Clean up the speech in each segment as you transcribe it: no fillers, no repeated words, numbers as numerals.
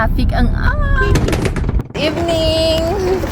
traffic ang evening.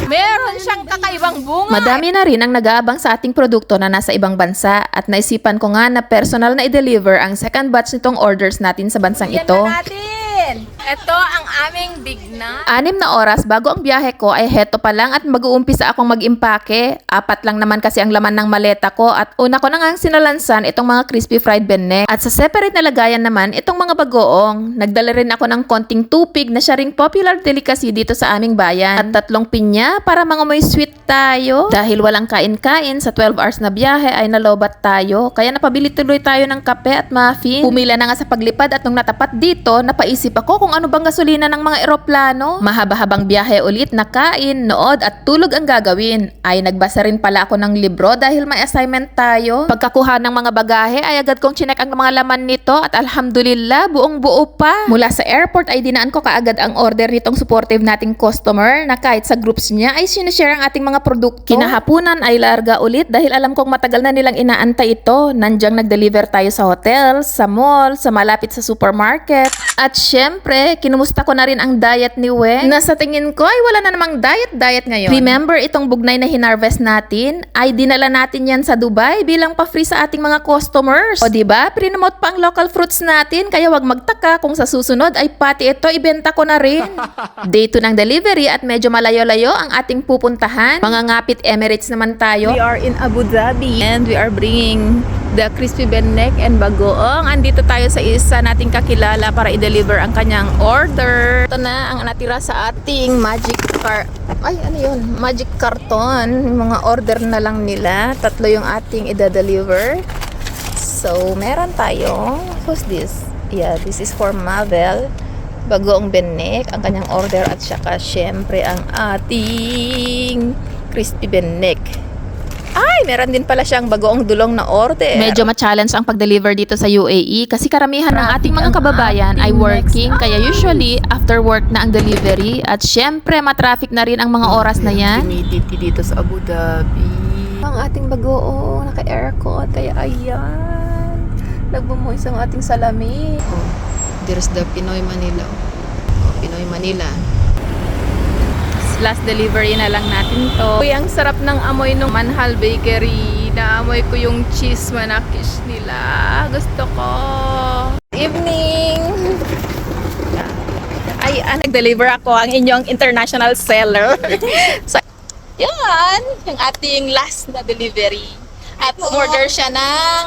Meron siyang kakaibang bunga. Madami na rin ang nag-aabang sa ating produkto na nasa ibang bansa at naisipan ko nga na personal na i-deliver ang second batch nitong orders natin sa bansang ito. Na natin. Ito ang aming big na. 6 na oras bago ang biyahe ko ay heto pa lang at mag-uumpisa akong mag-impake. 4 lang naman kasi ang laman ng maleta ko at una ko na ngang sinalansan itong mga crispy fried benne. At sa separate na lagayan naman itong mga bagoong. Nagdala rin ako ng konting tupig na siya ring popular delicacy dito sa aming bayan. At 3 pinya para mangamoy sweet tayo. Dahil walang kain-kain sa 12 hours na biyahe ay nalobat tayo. Kaya napabili tuloy tayo ng kape at muffin. Pumila na nga sa paglipad at nung natapat dito, napaisip ako kung ano bang gasolina ng mga eroplano. Mahaba-habang biyahe ulit na kain, nood at tulog ang gagawin. Ay nagbasa rin pala ako ng libro dahil may assignment tayo. Pagkakuha ng mga bagahe ay agad kong chinek ang mga laman nito at alhamdulillah buong buo pa. Mula sa airport ay dinaan ko kaagad ang order nitong supportive nating customer na kahit sa groups niya ay sinishare ang ating mga produkto. Kinahapunan ay larga ulit dahil alam kong matagal na nilang inaantay ito. Nandyang nag-deliver tayo sa hotel, sa mall, sa malapit sa supermarket. At syempre, kinumusta ko na rin ang diet ni We na sa tingin ko ay wala na namang diet ngayon. Remember itong bugnay na hinarvest natin? Ay dinala natin yan sa Dubai bilang pa-free sa ating mga customers. O diba, prinomote pa ang local fruits natin kaya wag magtaka kung sa susunod ay pati ito ibenta ko na rin. Day 2 ng delivery at medyo malayo-layo ang ating pupuntahan. Mga ngapit Emirates naman tayo. We are in Abu Dhabi and we are bringing the crispy bennek and bagoong. Andito tayo sa isa nating kakilala para i-deliver ang kanyang order. Ito na ang natira sa ating magic magic carton. Mga order na lang nila. 3 yung ating i-deliver. So, meron tayo. Who's this? Yeah, this is for Mabel. Bagoong bennek, ang kanyang order at saka syempre ang ating crispy bennek. Ay, meron din pala siyang bagoong dulong na order. Medyo ma-challenge ang pag-deliver dito sa UAE kasi karamihan ng ating mga kababayan ay working kaya usually after work na ang delivery at syempre ma-traffic na rin ang mga oras na yan. Humidity dito sa Abu Dhabi. Ang ating bagoong naka-aircon kaya ayan. Nagbumoys ang ating salamin. Oh, there's the Pinoy Manila. Oh, Pinoy Manila. Last delivery na lang natin to. Uy, ang sarap ng amoy ng Manhal Bakery. Naamoy ko yung cheese manakish nila. Gusto ko. Evening! Ay, nag-deliver ako ang inyong international seller. So, yan! Yung ating last na delivery. At order siya ng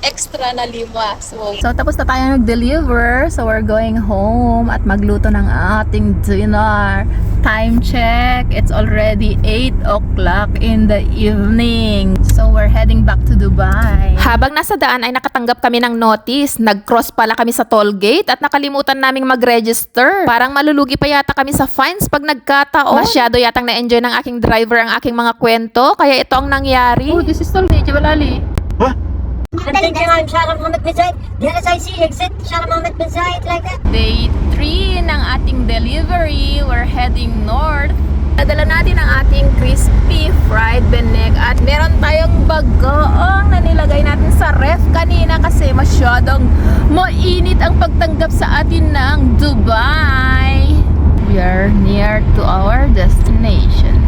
extra na 5. So, tapos na tayo nag-deliver. So, we're going home at magluto ng ating dinner. Time check. It's already 8 o'clock in the evening. So, we're heading back to Dubai. Habang nasa daan ay nakatanggap kami ng notice. Nag-cross pala kami sa toll gate at nakalimutan naming mag-register. Parang malulugi pa yata kami sa fines pag nagkataon. Masyado yatang na-enjoy ng aking driver ang aking mga kwento. Kaya ito ang nangyari. Oh, this is toll gate. Jabalali. الدنيا شارع محمد بن زايد جلس اي سي اكزت شارع محمد بن زايد like that. Day 3 ng ating delivery. We're heading north. Nadala natin ang ating crispy fried bennek at meron tayong bagoong na nilagay natin sa ref kanina kasi masyadong mainit ang pagtanggap sa atin ng Dubai. We are near to our destination.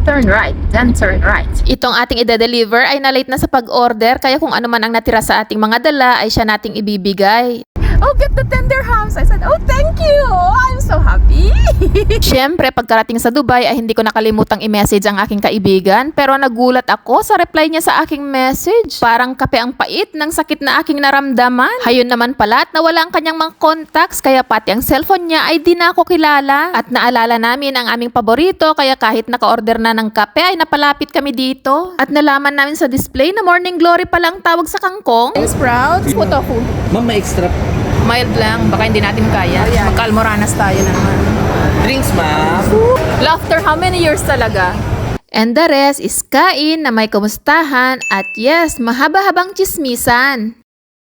Turn right, then turn right. Itong ating ide-deliver ay na-late na sa pag-order kaya kung ano man ang natira sa ating mga dala ay siya nating ibibigay. Oh, get the tender hams. I said, oh, thank you. I'm so happy. Siyempre, pagkarating sa Dubai ay hindi ko nakalimutang i-message ang aking kaibigan pero nagulat ako sa reply niya sa aking message. Parang kape ang pait ng sakit na aking naramdaman. Hayun naman pala at nawala ang kanyang mga contacts kaya pati ang cellphone niya ay di na ako kilala. At naalala namin ang aming paborito kaya kahit naka-order na ng kape ay napalapit kami dito. At nalaman namin sa display na Morning Glory pala ang tawag sa kangkong. Sprouts, putofu. Ma'am, may extra Mild lang, baka hindi natin kaya. Magkalmoranas tayo naman. drinks, ma'am. After how many years talaga? And the rest is kain na may kumustahan at yes, mahaba-habang chismisan.